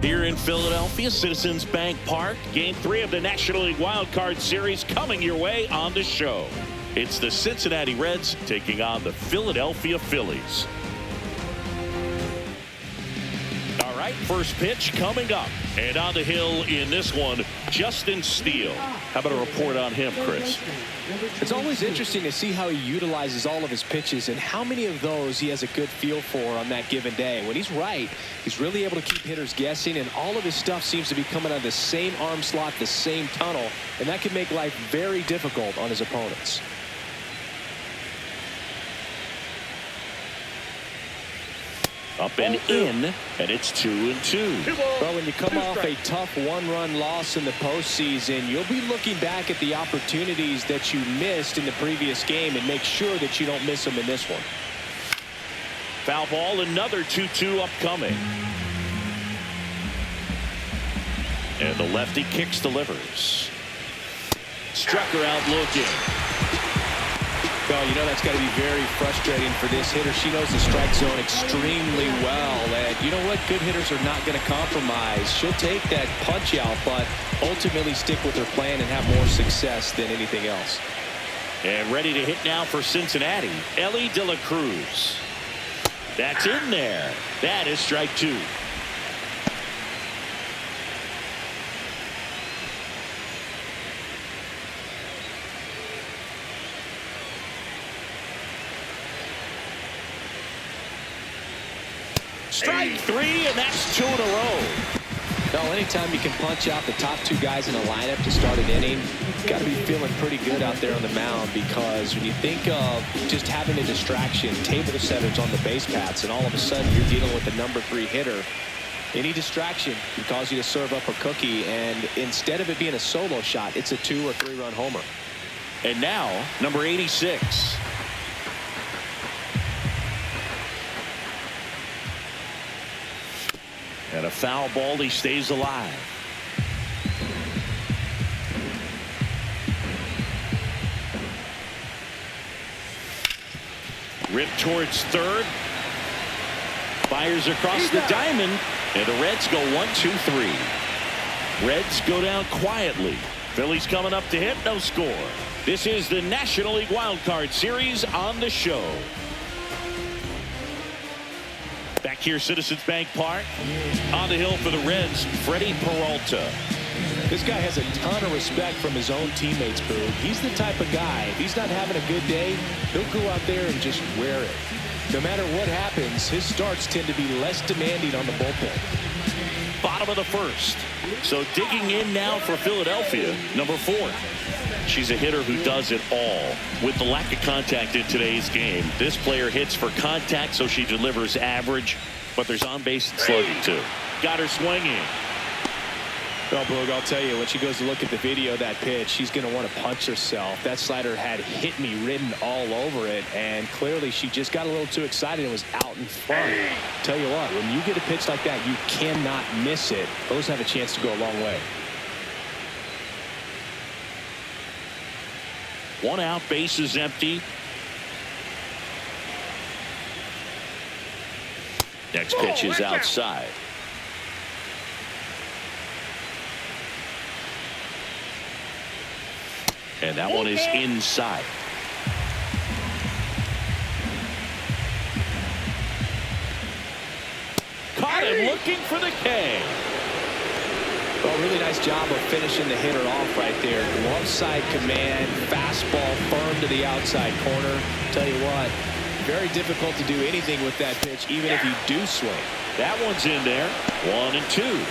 Here in Philadelphia, Citizens Bank Park, Game 3 of the National League Wild Card Series coming your way on the show. It's the Cincinnati Reds taking on the Philadelphia Phillies. All right, first pitch coming up. And on the hill in this one, Justin Steele. How about a report on him, Chris? It's always interesting to see how he utilizes all of his pitches and how many of those he has a good feel for on that given day. When he's right, he's really able to keep hitters guessing, and all of his stuff seems to be coming out of the same arm slot, the same tunnel, and that can make life very difficult on his opponents. Up and in, and it's 2-2. Well, when you come off a tough one-run loss in the postseason, you'll be looking back at the opportunities that you missed in the previous game and make sure that you don't miss them in this one. Foul ball, another 2-2 upcoming. And the lefty kicks, delivers. Struck her out looking. Well, you know that's got to be very frustrating for this hitter. She knows the strike zone extremely well. And you know what? Good hitters are not going to compromise. She'll take that punch out, but ultimately stick with her plan and have more success than anything else. And ready to hit now for Cincinnati, Ellie De La Cruz. That's in there. That is strike 2. Strike 3, and that's 2 in a row. Well, anytime you can punch out the top 2 guys in a lineup to start an inning, you've got to be feeling pretty good out there on the mound, because when you think of just having a distraction, table setters on the base paths, and all of a sudden you're dealing with the number 3 hitter, any distraction can cause you to serve up a cookie, and instead of it being a solo shot, it's a 2 or 3 run homer. And now, number 86. And a foul ball, he stays alive. Ripped towards third. Fires across the diamond. And the Reds go 1-2-3. Reds go down quietly. Phillies coming up to hit, no score. This is the National League Wild Card Series on the show. Back here, Citizens Bank Park. On the hill for the Reds, Freddie Peralta. This guy has a ton of respect from his own teammates, Boog. He's the type of guy, if he's not having a good day, he'll go out there and just wear it. No matter what happens, his starts tend to be less demanding on the bullpen. Bottom of the first. So digging in now for Philadelphia, number 4. She's a hitter who does it all. With the lack of contact in today's game, this player hits for contact, so she delivers average, but there's on-base and slugging too. Got her swinging. Well, Boog, I'll tell you, when she goes to look at the video of that pitch, she's going to want to punch herself. That slider had hit me written all over it, and clearly she just got a little too excited and was out in front. Tell you what, when you get a pitch like that, you cannot miss it. Those have a chance to go a long way. 1 out, base is empty. Next pitch is outside. And that one is inside. Caught him looking for the K. Well, really nice job of finishing the hitter off right there. Glove side command, fastball firm to the outside corner. Tell you what, very difficult to do anything with that pitch, even if you do swing. That one's in there. 1-2.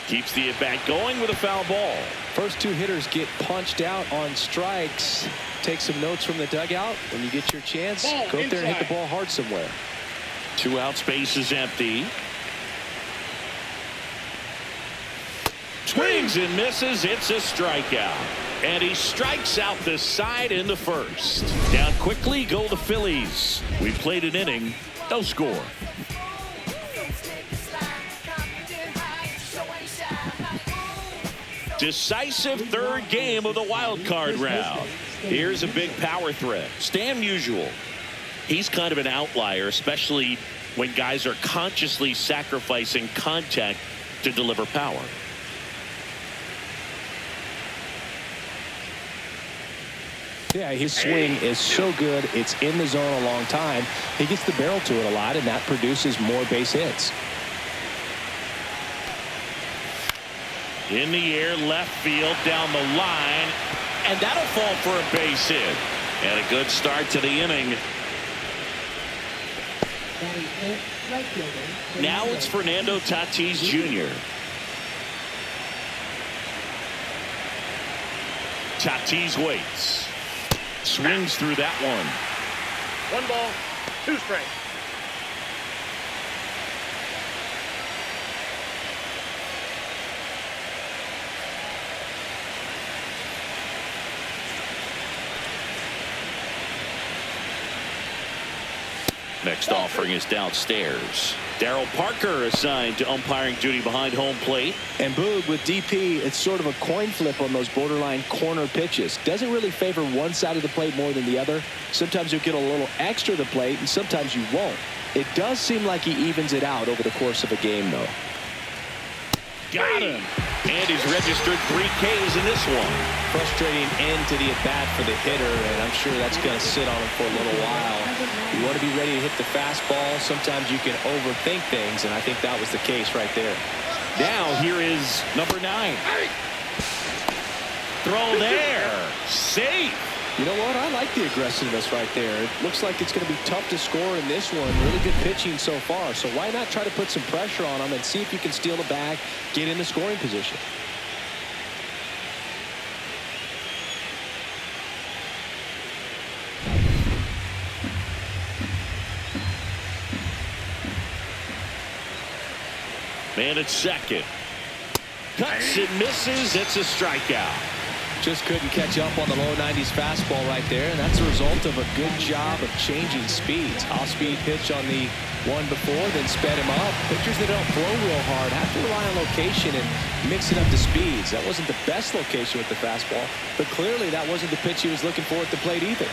Keeps the at-bat going with a foul ball. First 2 hitters get punched out on strikes. Take some notes from the dugout. When you get your chance, go up there and hit the ball hard somewhere. 2 outs, base is empty. Swings and misses. It's a strikeout. And he strikes out the side in the first. Down quickly go the Phillies. We played an inning. No score. Decisive third game of the wild card round. Here's a big power threat. Stan Musial. He's kind of an outlier, especially when guys are consciously sacrificing contact to deliver power. Yeah, his swing is so good. It's in the zone a long time. He gets the barrel to it a lot, and that produces more base hits. In the air, left field, down the line, and that'll fall for a base hit. And a good start to the inning. Now it's Fernando Tatis Jr. Tatis waits. Swings through that one. 1 ball, 2 strikes. Next offering is downstairs. Darryl Parker assigned to umpiring duty behind home plate. And Boog with DP, it's sort of a coin flip on those borderline corner pitches. Doesn't really favor one side of the plate more than the other. Sometimes you'll get a little extra to the plate, and sometimes you won't. It does seem like he evens it out over the course of a game, though. Got him. And he's registered 3 Ks in this one. Frustrating end to the at-bat for the hitter, and I'm sure that's going to sit on him for a little while. You want to be ready to hit the fastball. Sometimes you can overthink things, and I think that was the case right there. Now here is number 9. Throw there. Safe. You know what? I like the aggressiveness right there. It looks like it's going to be tough to score in this one. Really good pitching so far. So why not try to put some pressure on him and see if you can steal the bag, get in the scoring position. Man at second. Cuts and misses. It's a strikeout. Just couldn't catch up on the low 90s fastball right there, and that's a result of a good job of changing speeds. Off-speed pitch on the one before, then sped him up. Pitchers that don't throw real hard have to rely on location and mix it up to speeds. That wasn't the best location with the fastball, but clearly that wasn't the pitch he was looking for at the plate either.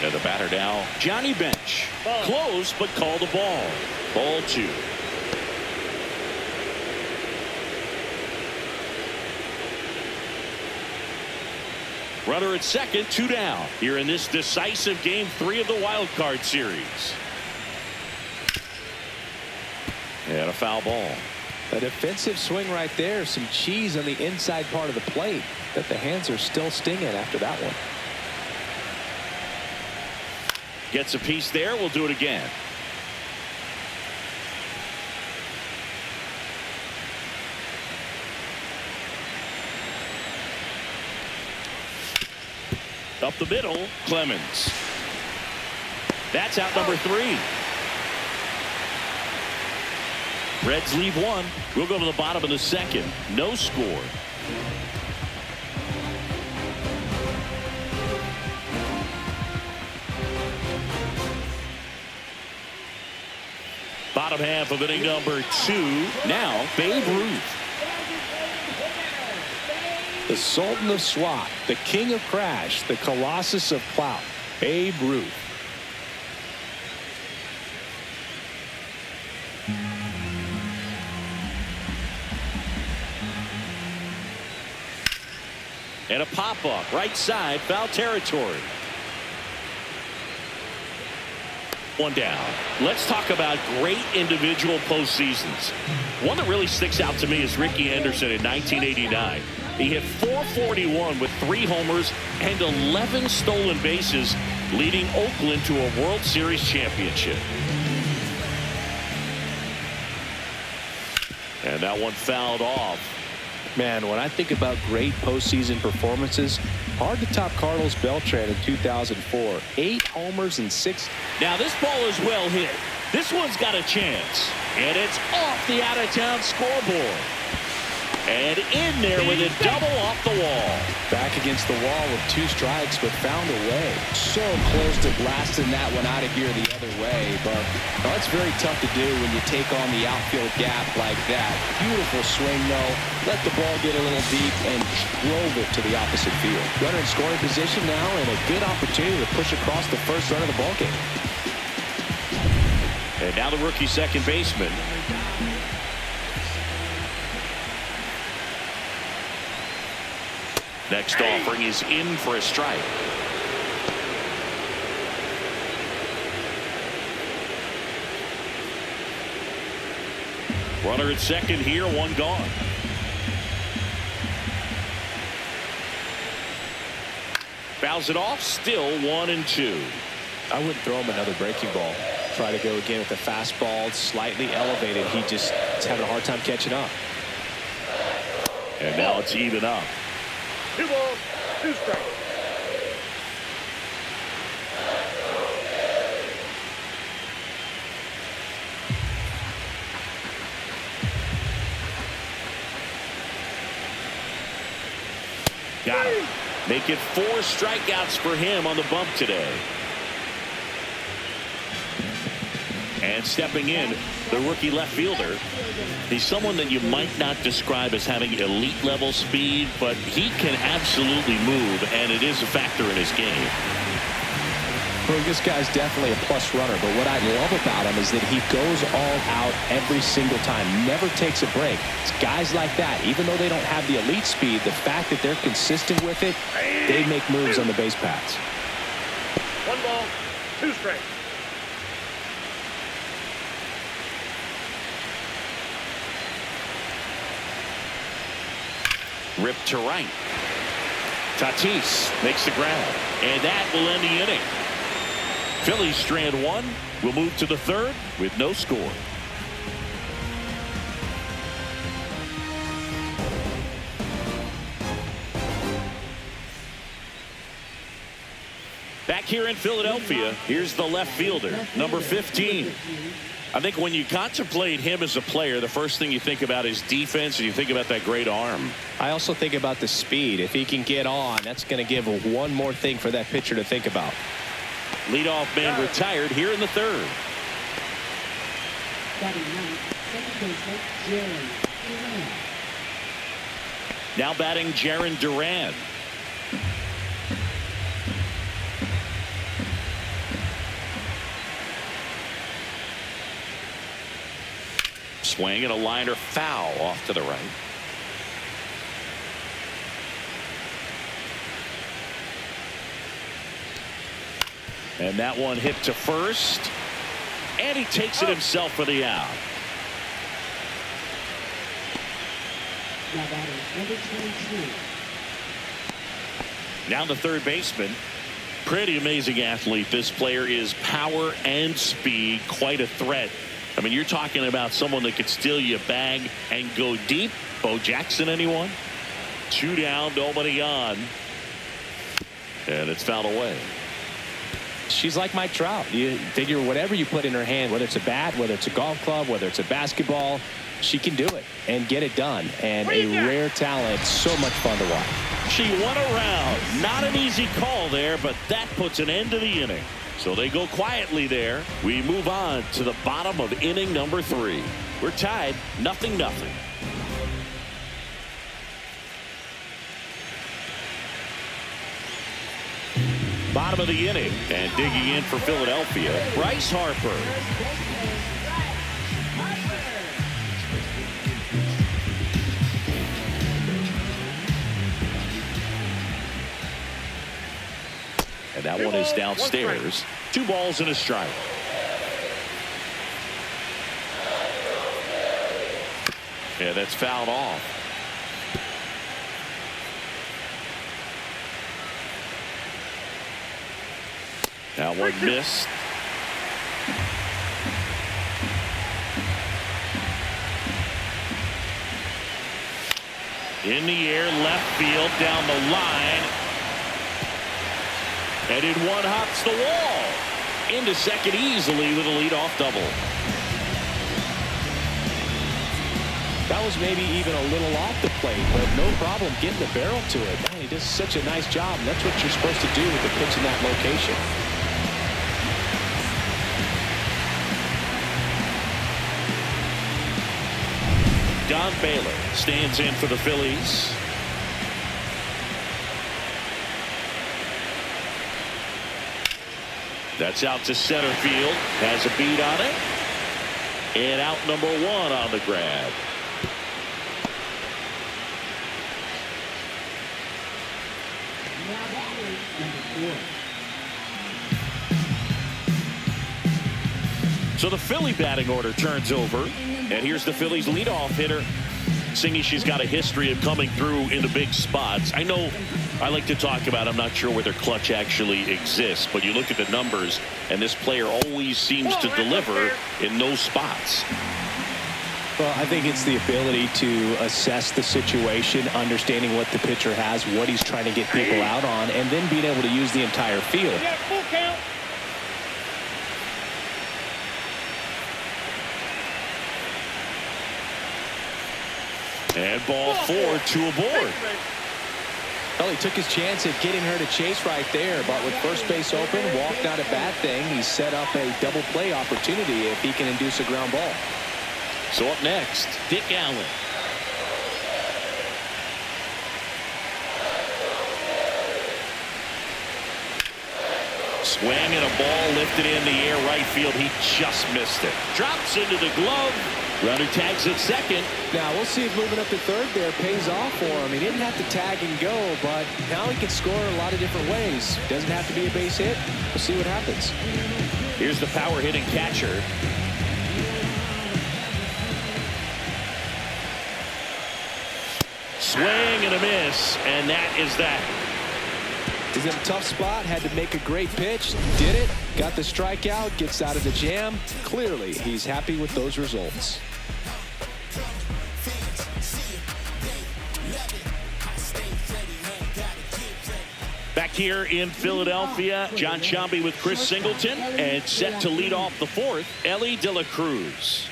And the batter now, Johnny Bench. Close, but called a ball. Ball 2. Runner at second, 2 down. Here in this decisive game 3 of the wild card series. And a foul ball. A defensive swing right there. Some cheese on the inside part of the plate. But the hands are still stinging after that one. Gets a piece there. We'll do it again. Up the middle, Clemens. That's out number 3. Reds leave 1. We'll go to the bottom of the second. No score. Bottom half of inning number 2. Now, Babe Ruth. The Sultan of Swat, the King of Crash, the Colossus of Clout, Babe Ruth. And a pop-up, right side, foul territory. 1 down. Let's talk about great individual postseasons. One that really sticks out to me is Ricky Henderson in 1989. He hit .441 with 3 homers and 11 stolen bases, leading Oakland to a World Series championship. And that one fouled off. Man, when I think about great postseason performances, hard to top Carlos Beltran in 2004. 8 homers and 6. Now this ball is well hit. This one's got a chance. And it's off the out-of-town scoreboard. And in there with a double off the wall. Back against the wall with 2 strikes, but found a way. So close to blasting that one out of here the other way, but that's very tough to do when you take on the outfield gap like that. Beautiful swing, though. Let the ball get a little deep and drove it to the opposite field. Runner in scoring position now, and a good opportunity to push across the first run of the ball game. And now the rookie second baseman. Next offering is in for a strike. Runner at second here, 1 gone. Fouls it off, still 1-2. I wouldn't throw him another breaking ball. Try to go again with the fastball, slightly elevated. He just is having a hard time catching up. And now it's even up. 2 balls, 2 strikes. Got him. Make it 4 strikeouts for him on the bump today. And stepping in, the rookie left fielder. He's someone that you might not describe as having elite level speed, but he can absolutely move, and it is a factor in his game. Well, this guy's definitely a plus runner, but what I love about him is that he goes all out every single time, never takes a break. It's guys like that, even though they don't have the elite speed, the fact that they're consistent with it, they make moves on the base paths. 1 ball, 2 strikes. Ripped to right. Tatis makes the grab, and that will end the inning. Phillies strand 1. We'll move to the 3rd with no score. Back here in Philadelphia, here's the left fielder, number 15. I think when you contemplate him as a player, the first thing you think about is defense, and you think about that great arm. I also think about the speed. If he can get on, that's going to give one more thing for that pitcher to think about. Leadoff man retired here in the 3rd. Now batting Jarren Duran. Swing and a liner foul off to the right. And that one hit to first. And he takes it himself for the out. Now the third baseman. Pretty amazing athlete. This player is power and speed. Quite a threat. I mean, you're talking about someone that could steal you a bag and go deep. Bo Jackson, anyone? 2 down, nobody on. And it's fouled away. She's like Mike Trout. You figure whatever you put in her hand, whether it's a bat, whether it's a golf club, whether it's a basketball, she can do it and get it done. And a rare talent, so much fun to watch. She won a round. Not an easy call there, but that puts an end to the inning. So they go quietly there. We move on to the bottom of inning number 3. We're tied 0-0. Bottom of the inning, and digging in for Philadelphia, Bryce Harper. And that one is downstairs. 2 balls and a strike. Yeah, that's fouled off. That one missed. In the air, left field, down the line. And in one hops the wall. Into second easily with a leadoff double. That was maybe even a little off the plate, but no problem getting the barrel to it. Man, he does such a nice job, and that's what you're supposed to do with the pitch in that location. Don Baylor stands in for the Phillies. That's out to center field. Has a beat on it. And out number 1 on the grab. So the Philly batting order turns over. And here's the Phillies leadoff hitter. Singy, she's got a history of coming through in the big spots. I know I like to talk about, I'm not sure whether clutch actually exists, but you look at the numbers, and this player always seems to deliver in those spots. Well, I think it's the ability to assess the situation, understanding what the pitcher has, what he's trying to get people out on, and then being able to use the entire field. Full count. And ball 4, 2 aboard. Well, he took his chance at getting her to chase right there, but with first base open, walked, not a bad thing. He set up a double play opportunity if he can induce a ground ball. So up next, Dick Allen. Swing and a ball lifted in the air right field. He just missed it. Drops into the glove. Runner tags at second. Now we'll see if moving up to third there pays off for him. He didn't have to tag and go, but now he can score a lot of different ways. Doesn't have to be a base hit. We'll see what happens. Here's the power hitting catcher. Swing and a miss, and that is that. He's in a tough spot, had to make a great pitch, did it, got the strikeout, gets out of the jam. Clearly, he's happy with those results. Back here in Philadelphia, John Sciambi with Chris Singleton, and set to lead off the 4th, Ellie De La Cruz.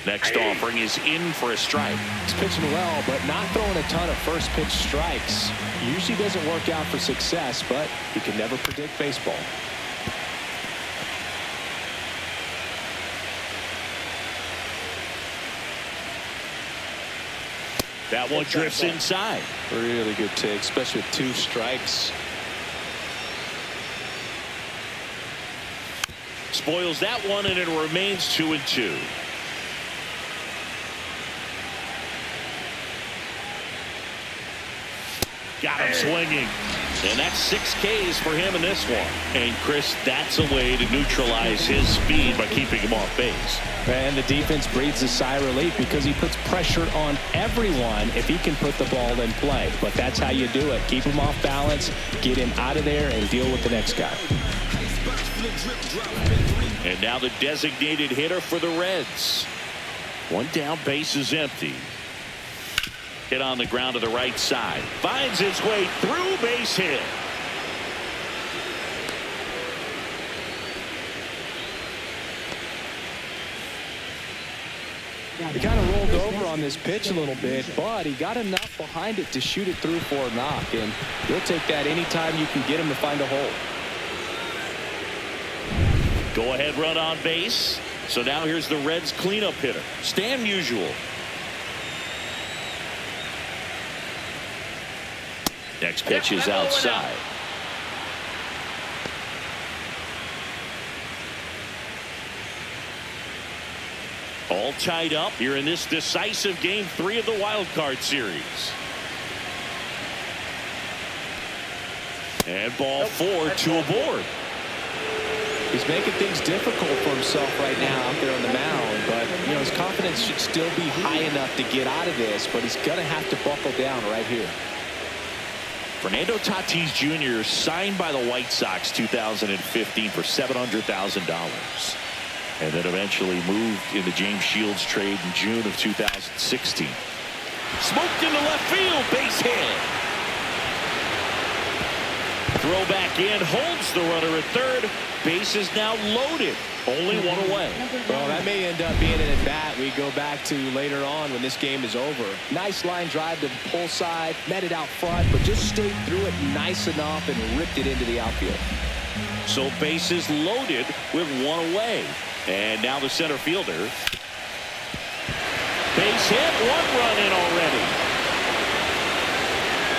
Next offering is in for a strike. He's pitching well, but not throwing a ton of first pitch strikes. Usually doesn't work out for success, but you can never predict baseball. That one drifts inside. Really good take, especially with 2 strikes. Spoils that one, and it remains 2-2. Got him swinging. And that's 6 Ks for him in this one. And, Chris, that's a way to neutralize his speed by keeping him off base. And the defense breathes a sigh of relief because he puts pressure on everyone if he can put the ball in play. But that's how you do it. Keep him off balance, get him out of there, and deal with the next guy. And now the designated hitter for the Reds. One down, base is empty. Hit on the ground to the right side. Finds its way through, base hit. He kind of rolled over on this pitch a little bit, but he got enough behind it to shoot it through for a knock, and you'll take that anytime you can get him to find a hole. Go ahead run on base. So now here's the Reds cleanup hitter, Stan Musial. Next pitch is outside. All tied up here in this decisive game 3 of the wild card series. And ball 4, 2 aboard. He's making things difficult for himself right now out there on the mound, but you know his confidence should still be high enough to get out of this, but he's gonna have to buckle down right here. Fernando Tatis Jr. signed by the White Sox 2015 for $700,000. And then eventually moved in the James Shields trade in June of 2016. Smoked into left field, base hit. Throw back in, holds the runner at third. Base is now loaded. Only one away. Well, that may end up being an at-bat we go back to later on when this game is over. Nice line drive to the pull side, met it out front, but just stayed through it nice enough and ripped it into the outfield. So bases loaded with one away. And now the center fielder. Base hit, one run in already.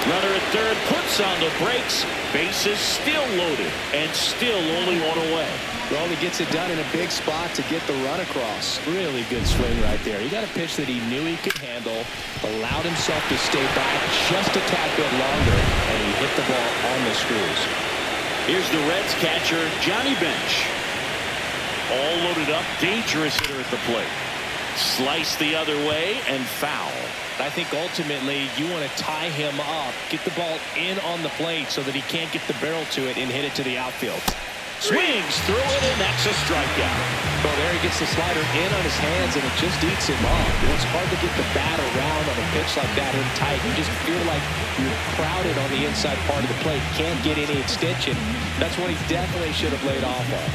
Runner at third puts on the brakes. Bases still loaded and still only one away. Well, he gets it done in a big spot to get the run across. Really good swing right there. He got a pitch that he knew he could handle, allowed himself to stay back just a tad bit longer, and he hit the ball on the screws. Here's the Reds catcher, Johnny Bench. All loaded up, dangerous hitter at the plate. Slice the other way and foul. I think ultimately you want to tie him up, get the ball in on the plate so that he can't get the barrel to it and hit it to the outfield. Swings through it, and that's a strikeout. Well, there he gets the slider in on his hands, and it just eats him up. It's hard to get the bat around on a pitch like that in tight. You just feel like you're crowded on the inside part of the plate. Can't get any extension. That's what he definitely should have laid off of.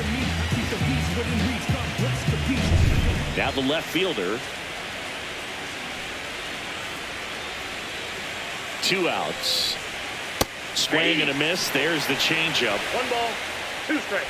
Now the left fielder. 2 outs. Swing and a miss. There's the changeup. 1 ball, 2 strikes.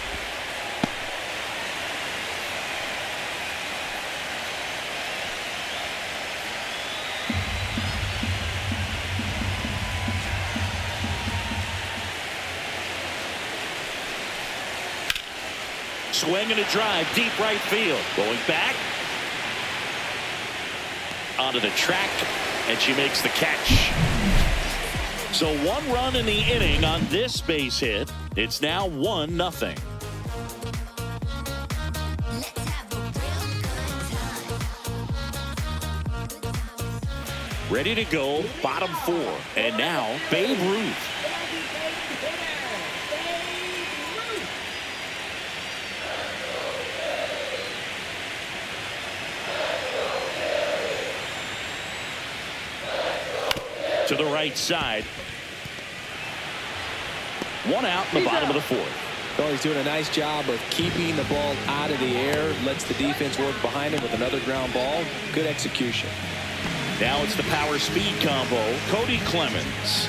Swing and a drive, deep right field. Going back. Onto the track, and she makes the catch. So 1 run in the inning on this base hit. It's now 1-0. Ready to go, bottom 4. And now Babe Ruth. To the right side. 1 out in the bottom of the 4th. Well, he's doing a nice job of keeping the ball out of the air. Lets the defense work behind him with another ground ball. Good execution. Now it's the power speed combo. Cody Clemens.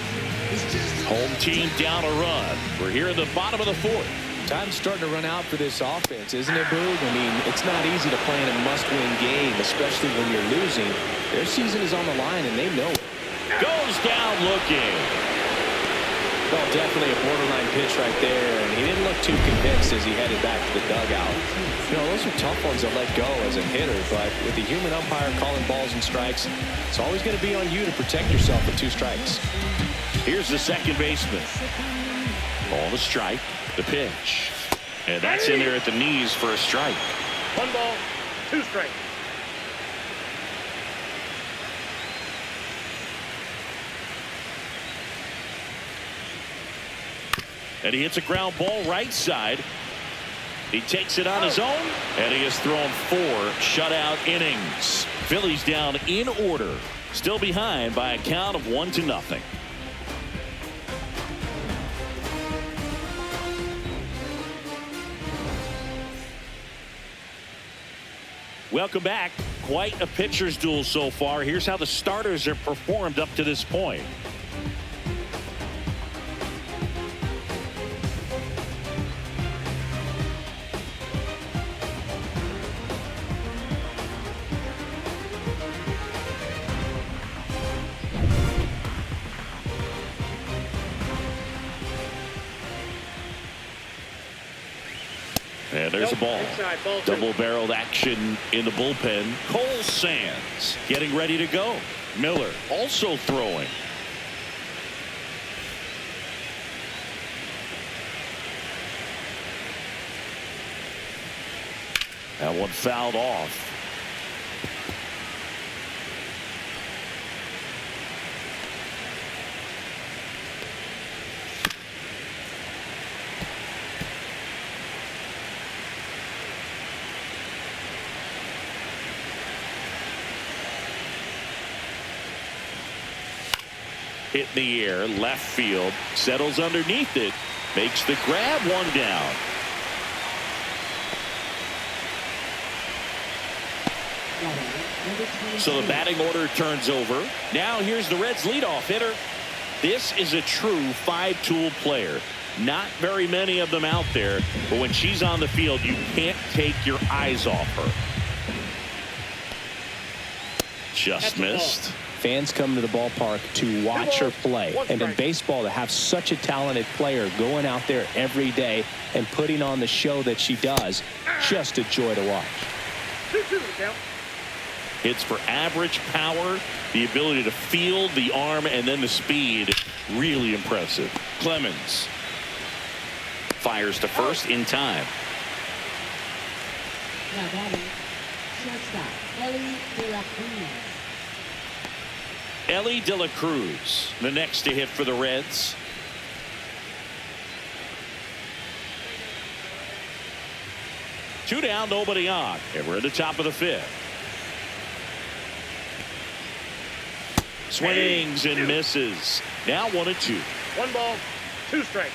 Home team down a run. We're here in the bottom of the 4th. Time's starting to run out for this offense, isn't it, Boog? I mean, it's not easy to play in a must-win game, especially when you're losing. Their season is on the line, and they know it. Goes down looking. Well, definitely a borderline pitch right there, and he didn't look too convinced as he headed back to the dugout. You know, those are tough ones to let go as a hitter, but with the human umpire calling balls and strikes, it's always going to be on you to protect yourself with 2 strikes. Here's the second baseman. Ball to strike, the pitch. And that's in there at the knees for a strike. 1 ball, 2 strikes. And he hits a ground ball right side. He takes it on his own, and he has thrown 4 shutout innings. Phillies down in order, still behind by a count of 1-0. Welcome back. Quite a pitcher's duel so far. Here's how the starters have performed up to this point. And there's the ball. Double-barreled action in the bullpen. Cole Sands getting ready to go. Miller also throwing. That one fouled off. hit in the air, left field, settles underneath it, makes the grab, one down. So the batting order turns over. Now here's the Reds leadoff hitter. This is a true five-tool player. Not very many of them out there, but when she's on the field, you can't take your eyes off her. Just missed. Fans come to the ballpark to watch her play. And in baseball, to have such a talented player going out there every day and putting on the show that she does, just a joy to watch. 2-2 count. Hits for average power, the ability to field the arm, and then the speed. Really impressive. Clemens fires to first in time. Now batting, shortstop, Ellie De La Cruz, the next to hit for the Reds. Two down, nobody on, and we're at the top of the fifth. Swings and misses. Now 1-2. 1 ball, 2 strikes.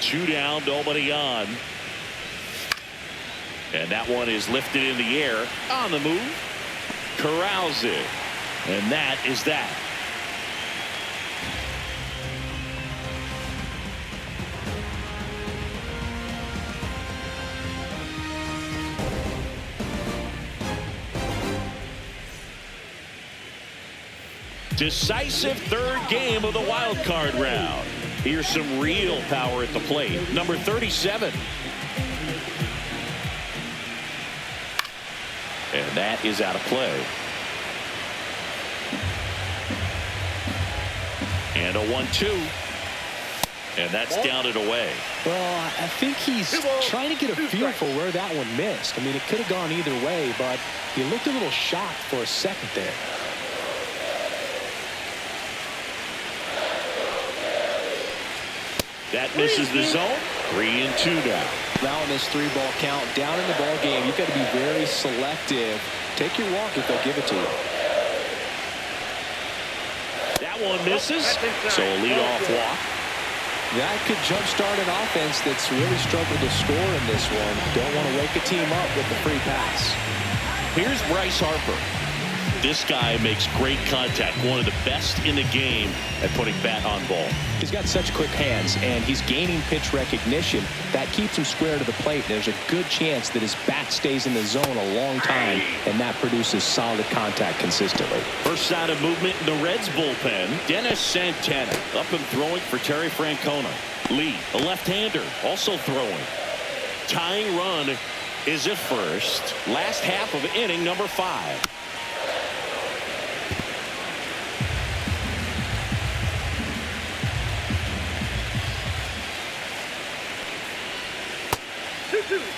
Two down, nobody on. And that one is lifted in the air. On the move. Corrals it. And that is that. Decisive third game of the wild card round. Here's some real power at the plate. Number 37. And that is out of play. And a 1-2. And that's down and away. Well, I think he's trying to get a feel for where that one missed. I mean, it could have gone either way, but he looked a little shocked for a second there. That misses the zone. 3-2 now. Now in this 3-ball count, down in the ball game, you've got to be very selective. Take your walk if they'll give it to you. That one misses. So a leadoff walk. That could jumpstart an offense that's really struggled to score in this one. Don't want to wake a team up with the free pass. Here's Bryce Harper. This guy makes great contact. One of the best in the game at putting bat on ball. He's got such quick hands, and he's gaining pitch recognition. That keeps him square to the plate. There's a good chance that his bat stays in the zone a long time, and that produces solid contact consistently. First sign of movement in the Reds bullpen. Dennis Santana up and throwing for Terry Francona. Lee, a left-hander, also throwing. Tying run is at first. Last half of inning number 5.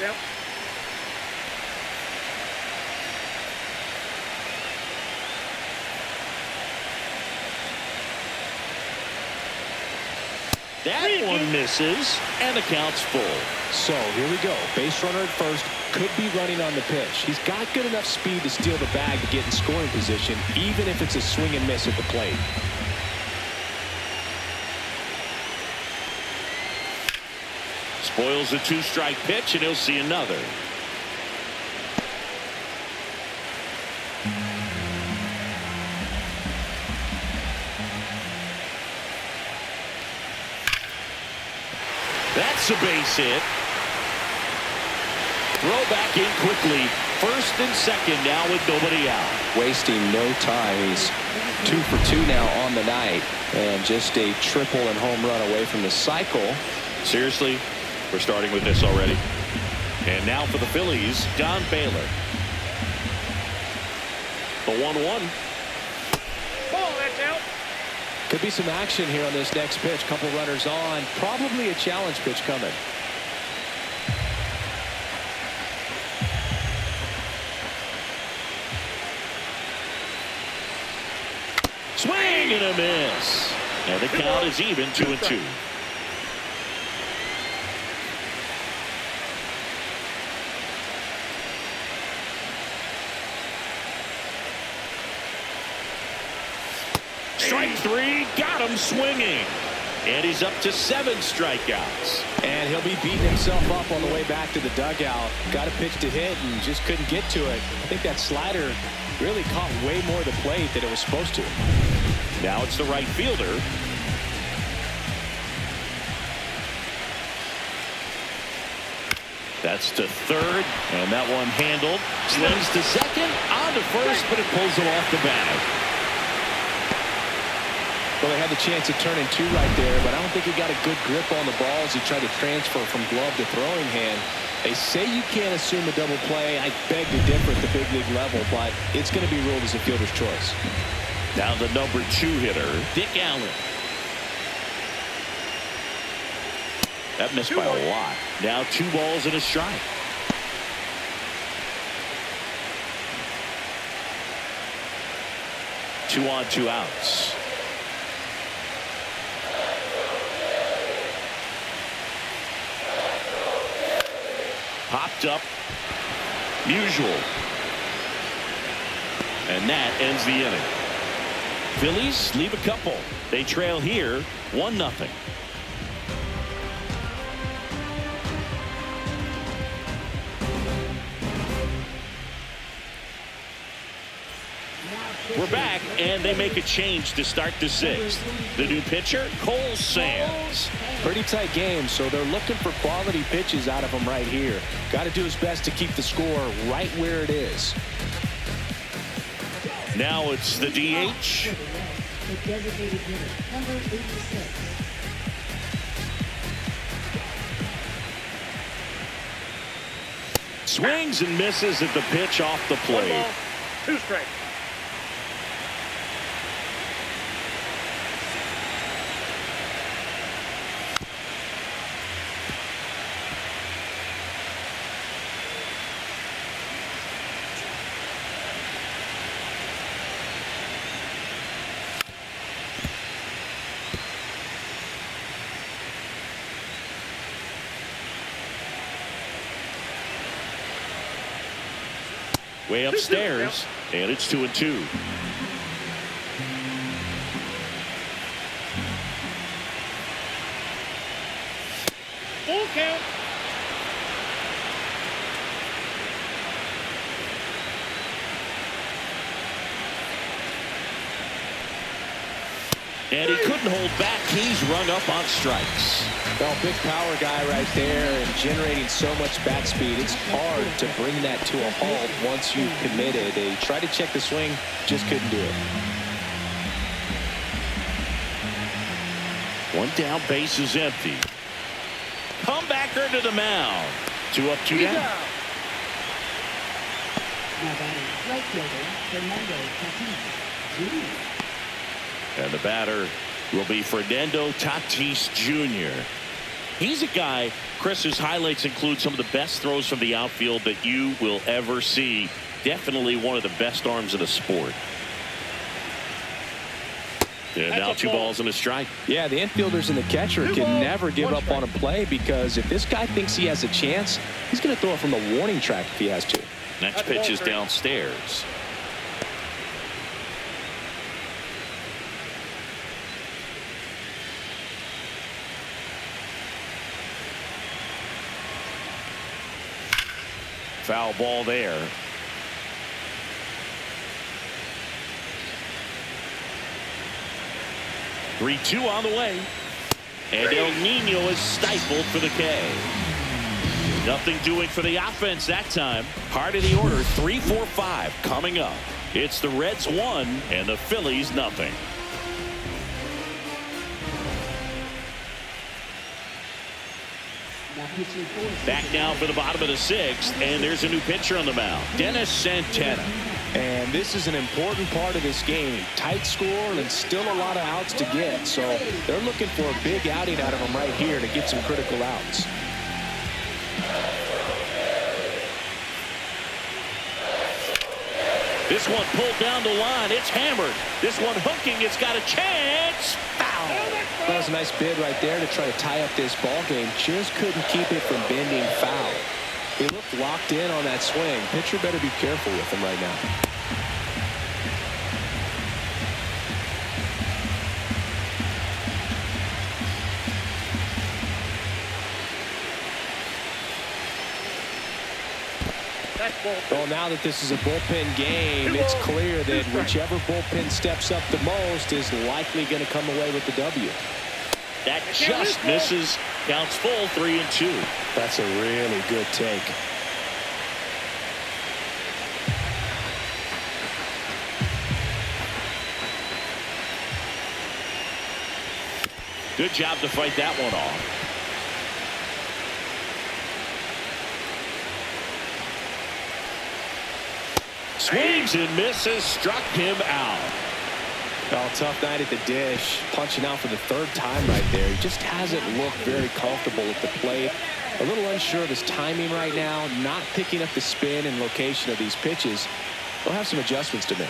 Down. That one misses, and the count's full. So here we go. Base runner at first, could be running on the pitch. He's got good enough speed to steal the bag to get in scoring position, even if it's a swing and miss at the plate. Spoils a 2-strike pitch, and he'll see another. That's a base hit. Throw back in quickly. First and second now with nobody out. Wasting no time. He's 2 for 2 now on the night, and just a triple and home run away from the cycle. Seriously? We're starting with this already. And now for the Phillies, Don Baylor. The 1-1. Ball, that's out. Could be some action here on this next pitch. Couple runners on. Probably a challenge pitch coming. Swing and a miss. And the count is even 2-2. Strike three, got him swinging. And he's up to 7 strikeouts. And he'll be beating himself up on the way back to the dugout. Got a pitch to hit and just couldn't get to it. I think that slider really caught way more of the plate than it was supposed to. Now it's the right fielder. That's to third, and that one handled. Slings to second, on to first, but it pulls him off the bag. Well, they had the chance to turn in 2 right there, but I don't think he got a good grip on the ball as he tried to transfer from glove to throwing hand. They say you can't assume a double play. I beg to differ at the big league level, but it's going to be ruled as a fielder's choice. Now the number 2 hitter, Dick Allen. That missed by a lot. Now 2 balls and a strike. Two on, 2 outs. Popped up. Mlbwl. And that ends the inning. Phillies leave a couple. They trail here 1-0. We're back, and they make a change to start the 6th. The new pitcher, Cole Sands. Pretty tight game, so they're looking for quality pitches out of him right here. Got to do his best to keep the score right where it is. Now it's the DH. The designated hitter, number 86. Swings and misses at the pitch off the 1 plate. ball, 2 strikes. Way upstairs, and it's 2-2. Full count. And he couldn't hold back. He's rung up on strikes. Well, big power guy right there and generating so much bat speed. It's hard to bring that to a halt once you've committed. They tried to check the swing, just couldn't do it. 1 down, base is empty. Comebacker to the mound. 2 up, 2 down. Now batting, right fielder, Fernando Tatis, Jr. And the batter will be Fernando Tatis Jr. He's a guy, Chris, whose highlights include some of the best throws from the outfield that you will ever see. Definitely one of the best arms in the sport. And now 2 balls and a strike. Yeah, the infielders and the catcher can never give up on a play, because if this guy thinks he has a chance, he's going to throw it from the warning track if he has to. Next pitch is downstairs. Foul ball there. Three-2 on the way. And El Nino is stifled for the K. Nothing doing for the offense that time. Part of the order, 3-4-5 coming up. It's the Reds 1 and the Phillies nothing. Back now for the bottom of the 6th, and there's a new pitcher on the mound, Dennis Santana. And this is an important part of this game. Tight score and still a lot of outs to get. So they're looking for a big outing out of him right here to get some critical outs. This one pulled down the line. It's hammered. This one hooking. It's got a chance. Foul. That was a nice bid right there to try to tie up this ball game. Just couldn't keep it from bending foul. He looked locked in on that swing. Pitcher better be careful with him right now. Well, now that this is a bullpen game, it's clear that whichever bullpen steps up the most is likely going to come away with the W. That just misses. Counts full, 3-2. That's a really good take. Good job to fight that one off. Swings and misses, struck him out. Well, tough night at the dish, punching out for the third time right there. He just hasn't looked very comfortable at the plate. A little unsure of his timing right now, not picking up the spin and location of these pitches. He'll have some adjustments to make.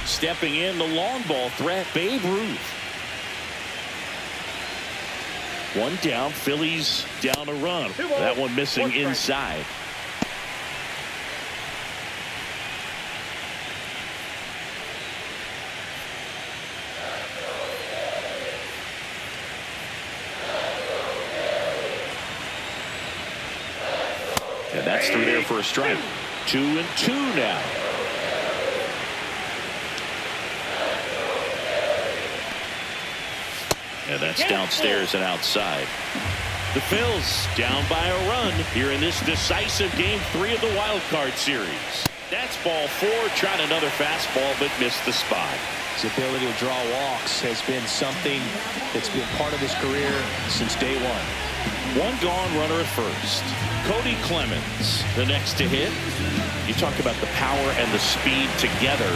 Stepping in, the long ball threat, Babe Ruth. One down, Phillies down a run. That one missing inside. And that's through there for a strike. 2-2 now. And that's downstairs and outside. The Phils down by a run here in this decisive game 3 of the wild card series. That's ball 4, trying another fastball but missed the spot. His ability to draw walks has been something that's been part of his career since day one. One gone, runner at first. Cody Clemens, the next to hit. You talk about the power and the speed together.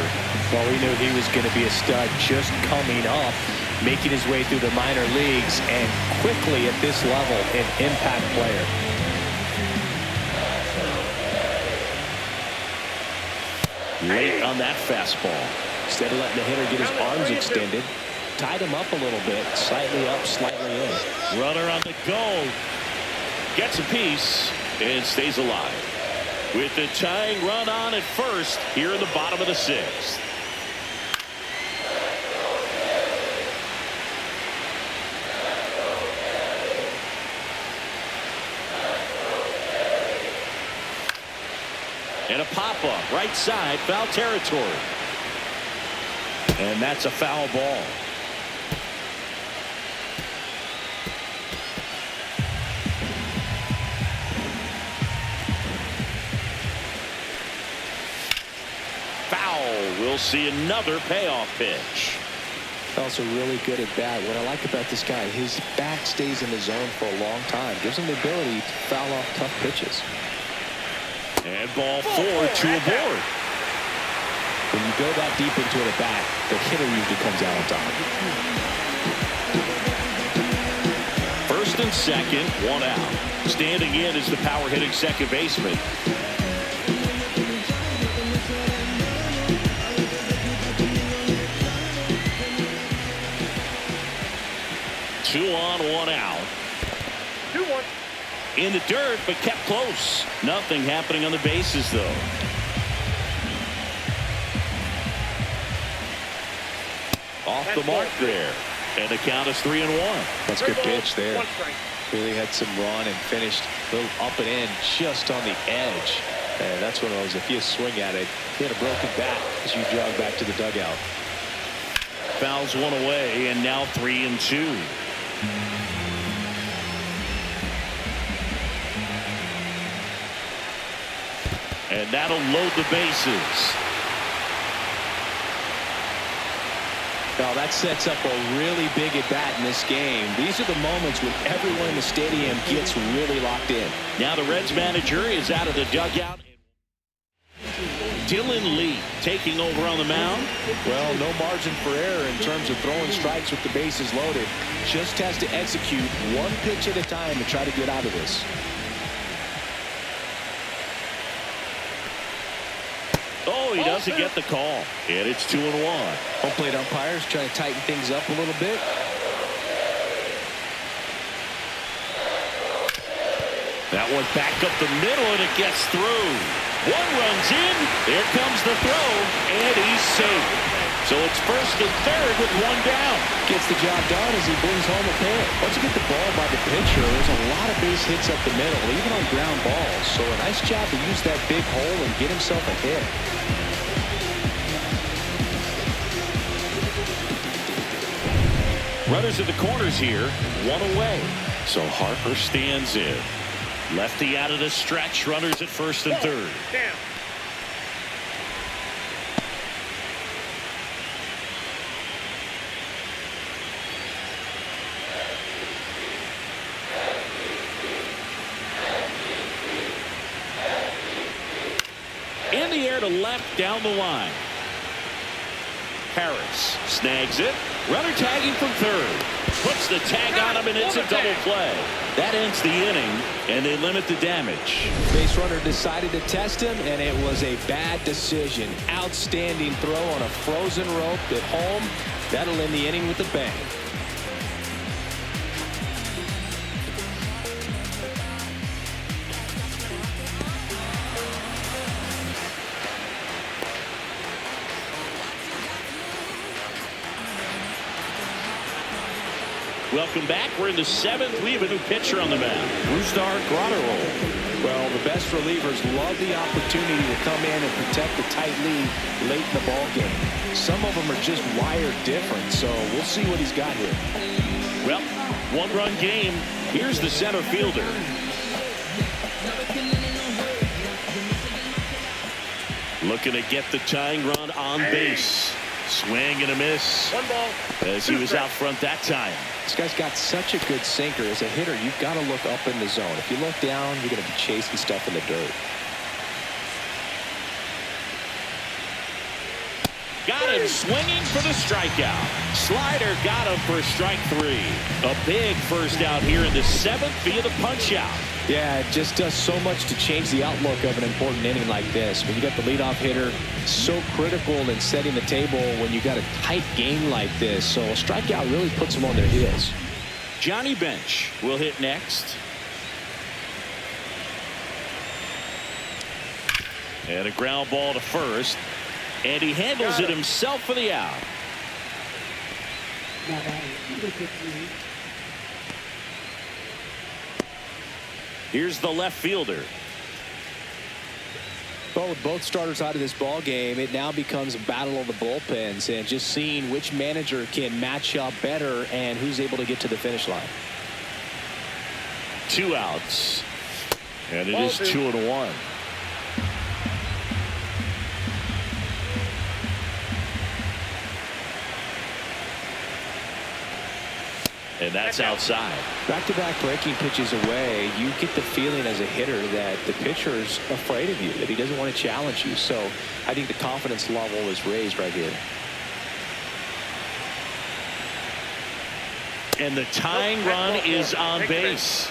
Well, we knew he was going to be a stud just coming up, making his way through the minor leagues, and quickly at this level, an impact player. Late on that fastball. Instead of letting the hitter get his arms extended, tied him up a little bit, slightly up, slightly in. Runner on the go. Gets a piece and stays alive. With the tying run on at first here in the bottom of the 6th. And a pop-up, right side, foul territory. And that's a foul ball. Foul. We'll see another payoff pitch. Also really good at bat. What I like about this guy, his bat stays in the zone for a long time. Gives him the ability to foul off tough pitches. And ball 4, 2 aboard. When you go that deep into it at bat, the hitter usually comes out on top. First and second, 1 out. Standing in is the power hitting second baseman. Two on, 1 out. 2-1. In the dirt, but kept close. Nothing happening on the bases, though. Off the mark there. And the count is 3-1. That's a good pitch there. Really had some run and finished a little up and in just on the edge. And that's one of those, if you swing at it, you had a broken bat as you jog back to the dugout. Fouls one away, and now 3-2. And that'll load the bases. Now that sets up a really big at bat in this game. These are the moments when everyone in the stadium gets really locked in. Now the Reds manager is out of the dugout. Dylan Lee taking over on the mound. Well, no margin for error in terms of throwing strikes with the bases loaded. Just has to execute one pitch at a time to try to get out of this. Oh, he doesn't get the call. And it's 2-1. Home plate umpires trying to tighten things up a little bit. That one back up the middle, and it gets through. One runs in. There comes the throw, and he's safe. So it's first and third with one down. Gets the job done as he brings home a pair. Once you get the ball by the pitcher, there's a lot of base hits up the middle, even on ground balls. So a nice job to use that big hole and get himself a hit. Runners at the corners here, one away. So Harper stands in. Lefty out of the stretch, runners at first and third. Down. In the air to left down the line. Harris snags it. Runner tagging from third. Puts the tag on him, and it's a double play. That ends the inning, and they limit the damage. Base runner decided to test him, and it was a bad decision. Outstanding throw on a frozen rope at home. That'll end the inning with a bang. Welcome back. We're in the seventh. We have a new pitcher on the mound. Brusdar Graterol. Well, the best relievers love the opportunity to come in and protect the tight lead late in the ball game. Some of them are just wired different, so we'll see what he's got here. Well, one-run game. Here's the center fielder. Looking to get the tying run on base. Swing and a miss. One ball. As he was out front that time. This guy's got such a good sinker. As a hitter, you've got to look up in the zone. If you look down, you're going to be chasing stuff in the dirt. Got him swinging for the strikeout. Slider got him for strike three. A big first out here in the seventh via the punch out. Yeah, it just does so much to change the outlook of an important inning like this. When you got the leadoff hitter, so critical in setting the table when you got a tight game like this. So a strikeout really puts them on their heels. Johnny Bench will hit next. And a ground ball to first. And he handles it himself for the out. Now batting, number 15. Here's the left fielder. Well, with both starters out of this ball game, it now becomes a battle of the bullpens and just seeing which manager can match up better and who's able to get to the finish line. 2 outs. And it is 2-1. And that's outside. Back-to-back breaking pitches away, you get the feeling as a hitter that the pitcher's afraid of you, that he doesn't want to challenge you. So I think the confidence level is raised right here. And the tying run is on base.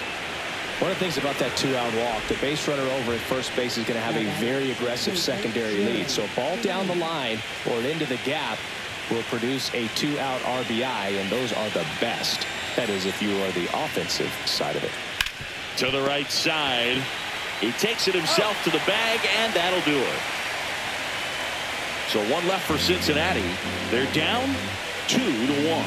One of the things about that 2-out walk, the base runner over at first base is going to have a very aggressive secondary lead. So a ball down the line or into the gap will produce a 2-out RBI, and those are the best. That is if you are the offensive side of it. To the right side. He takes it himself to the bag, and that'll do it. So one left for Cincinnati. They're down 2-1.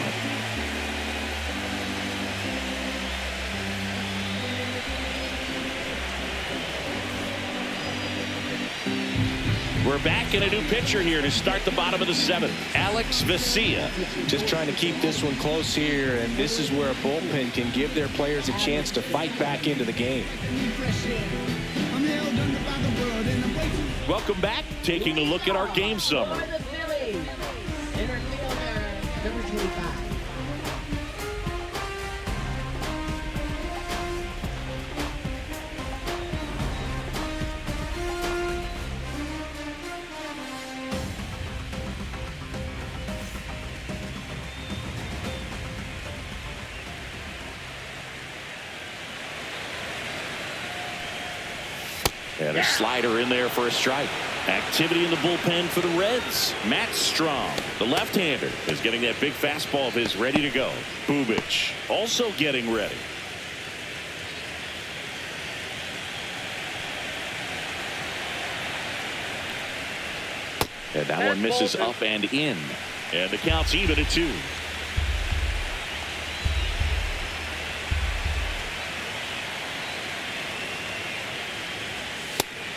We're back in a new pitcher here to start the bottom of the seventh. Alex Vesia. Just trying to keep this one close here, and this is where a bullpen can give their players a chance to fight back into the game. Welcome back. Taking a look at our game summary. For the Phillies, center fielder, number 25. And a slider in there for a strike. Activity in the bullpen for the Reds. Matt Strom, the left-hander, is getting that big fastball of his ready to go. Bubic also getting ready. And that one misses up and in. And the count's even at 2.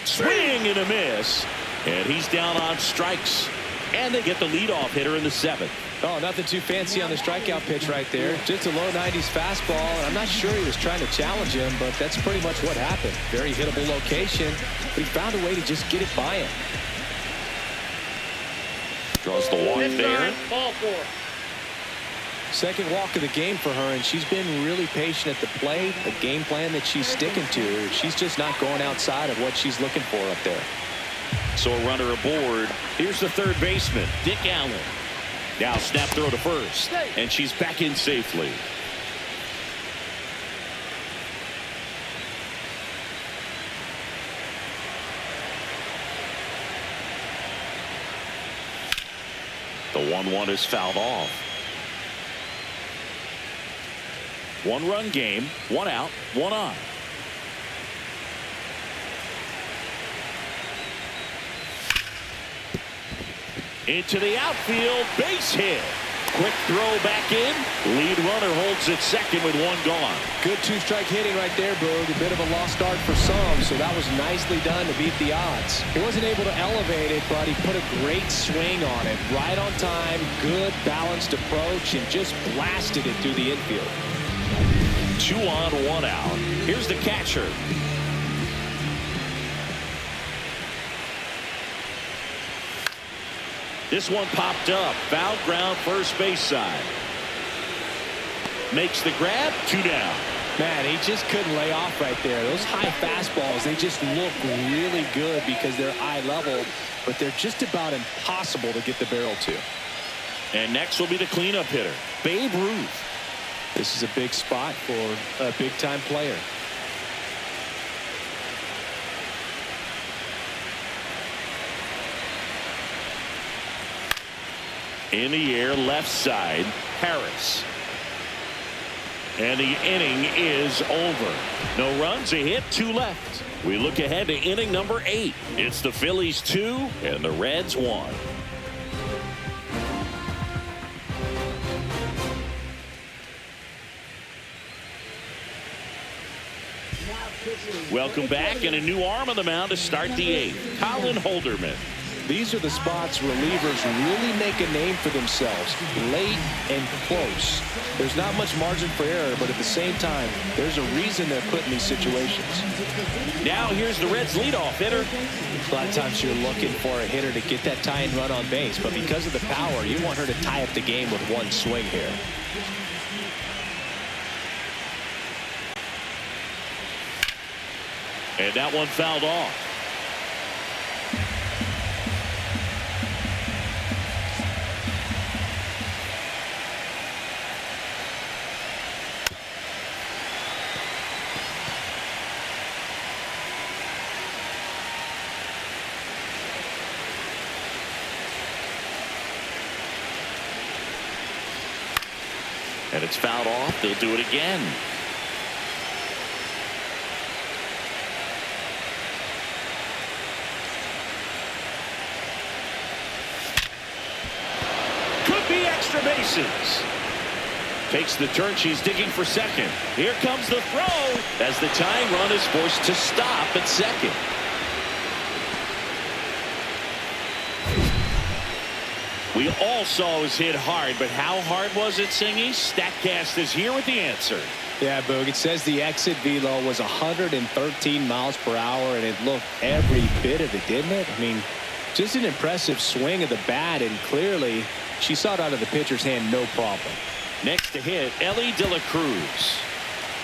Swing and a miss. And he's down on strikes. And they get the leadoff hitter in the 7th. Oh, nothing too fancy on the strikeout pitch right there. Just a low 90s fastball. And I'm not sure he was trying to challenge him, but that's pretty much what happened. Very hittable location, but he found a way to just get it by him. Draws the walk there. Ball 4. Second walk of the game for her, and she's been really patient at the plate. A game plan that she's sticking to. She's just not going outside of what she's looking for up there. So a runner aboard. Here's the third baseman, Dick Allen. Now snap throw to first, and she's back in safely. The 1-1 is fouled off. 1-run game, 1 out, 1 on. Into the outfield, base hit. Quick throw back in. Lead runner holds at second with 1 gone. Good 2-strike hitting right there, Boog. A bit of a lost start for some, so that was nicely done to beat the odds. He wasn't able to elevate it, but he put a great swing on it. Right on time, good balanced approach, and just blasted it through the infield. 2 on, 1 out. Here's the catcher. This one popped up. Foul ground, first base side. Makes the grab, 2 down. Man, he just couldn't lay off right there. Those high fastballs, they just look really good because they're eye level, but they're just about impossible to get the barrel to. And next will be the cleanup hitter, Babe Ruth. This is a big spot for a big-time player. In the air, left side, Harris. And the inning is over. No runs, a hit, 2 left. We look ahead to inning number 8. It's the Phillies 2 and the Reds 1. Welcome back, and a new arm on the mound to start the 8th. Colin Holderman. These are the spots relievers really make a name for themselves, late and close. There's not much margin for error, but at the same time, there's a reason they're put in these situations. Now here's the Reds leadoff hitter. A lot of times you're looking for a hitter to get that tying run on base, but because of the power, you want her to tie up the game with 1 swing here. And that one fouled off. And it's fouled off. They'll do it again. Could be extra bases. Takes the turn. She's digging for second. Here comes the throw as the tying run is forced to stop at second. We all saw it was hit hard, but how hard was it, Singy? StatCast is here with the answer. Yeah, Boog, it says the exit velo was 113 miles per hour, and it looked every bit of it, didn't it? I mean, just an impressive swing of the bat, and clearly she saw it out of the pitcher's hand, no problem. Next to hit, Ellie De La Cruz.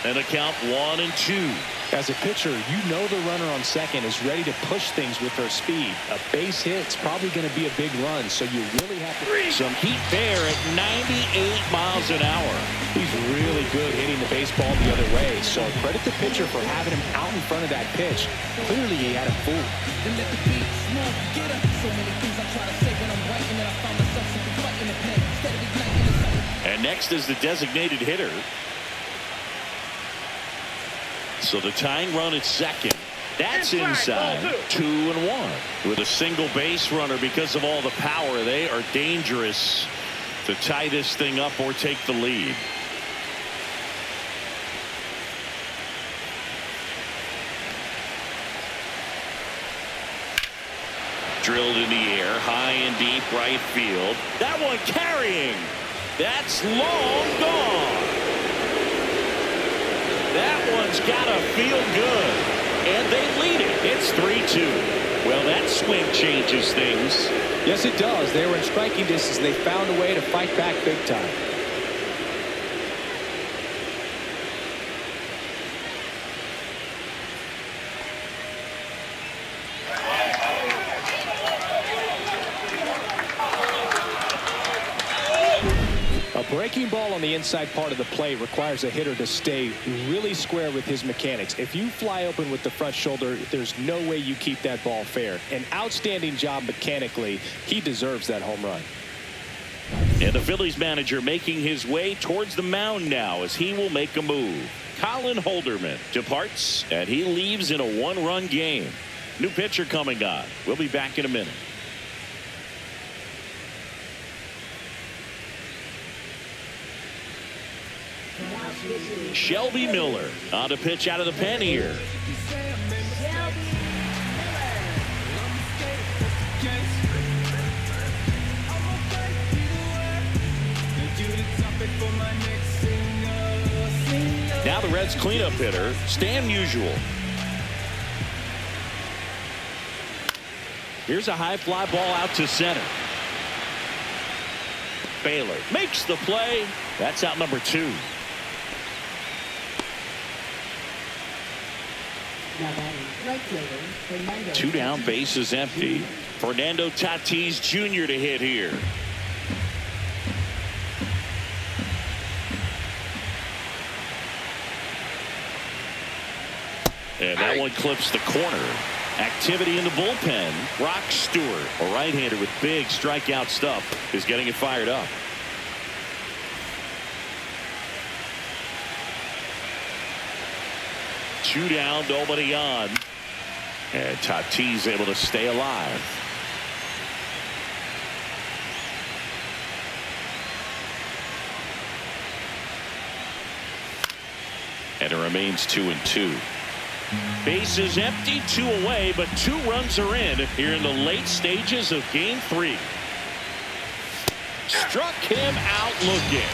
And a count 1-2. As a pitcher, you know the runner on second is ready to push things with her speed. A base hit's probably going to be a big run, so you really have to... Some heat there at 98 miles an hour. He's really good hitting the baseball the other way, so credit the pitcher for having him out in front of that pitch. Clearly, he had him fooled. And next is the designated hitter. So the tying run at second. That's inside. 2-1. With a single base runner, because of all the power, they are dangerous to tie this thing up or take the lead. Drilled in the air, high and deep right field. That one carrying. That's long gone. That one's got to feel good. And they lead it. It's 3-2. Well, that swing changes things. Yes, it does. They were in striking distance. They found a way to fight back big time. Breaking ball on the inside part of the plate requires a hitter to stay really square with his mechanics. If you fly open with the front shoulder, there's no way you keep that ball fair. An outstanding job mechanically. He deserves that home run. And the Phillies manager making his way towards the mound now as he will make a move. Colin Holderman departs, and he leaves in a one-run game. New pitcher coming on. We'll be back in a minute. Shelby Miller on to pitch out of the pen here. Now the Reds cleanup hitter, Stan Musial. Here's a high fly ball out to center. Baylor makes the play. That's out number 2. Two down, bases empty. Fernando Tatis Jr. to hit here. And that one clips the corner. Activity in the bullpen. Rock Stewart, a right-hander with big strikeout stuff, is getting it fired up. Two down, nobody on. And Tatis able to stay alive. And it remains 2-2. Bases empty, 2 away, but 2 runs are in here in the late stages of game 3. Struck him out looking.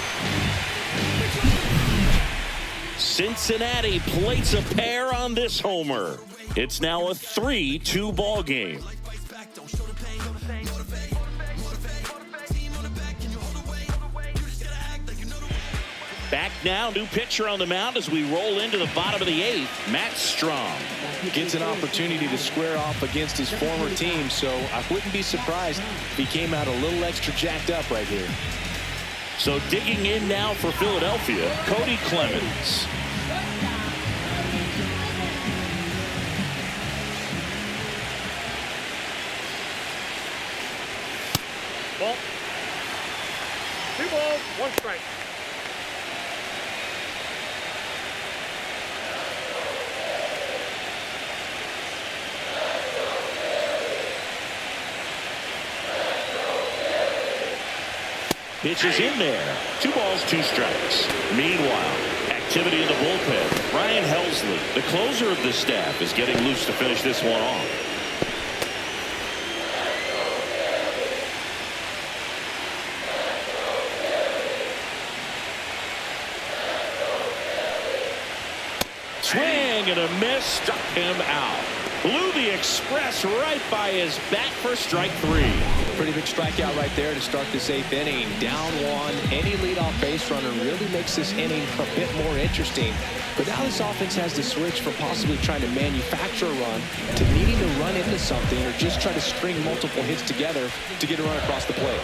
Cincinnati plates a pair on this homer. It's now a 3-2 ball game. Back now, new pitcher on the mound as we roll into the bottom of the 8th. Matt Strong gets an opportunity to square off against his former team, so I wouldn't be surprised if he came out a little extra jacked up right here. So digging in now for Philadelphia, Cody Clemens. Ball. 2 balls, 1 strike. Pitch is in there. 2 balls, 2 strikes. Meanwhile, activity in the bullpen. Ryan Helsley, the closer of the staff, is getting loose to finish this one off. Swing and a miss, struck him out. Blew the express right by his back for strike 3. Pretty big strikeout right there to start this 8th inning. Down 1. Any leadoff base runner really makes this inning a bit more interesting. But now this offense has to switch from possibly trying to manufacture a run to needing to run into something or just try to string multiple hits together to get a run across the plate.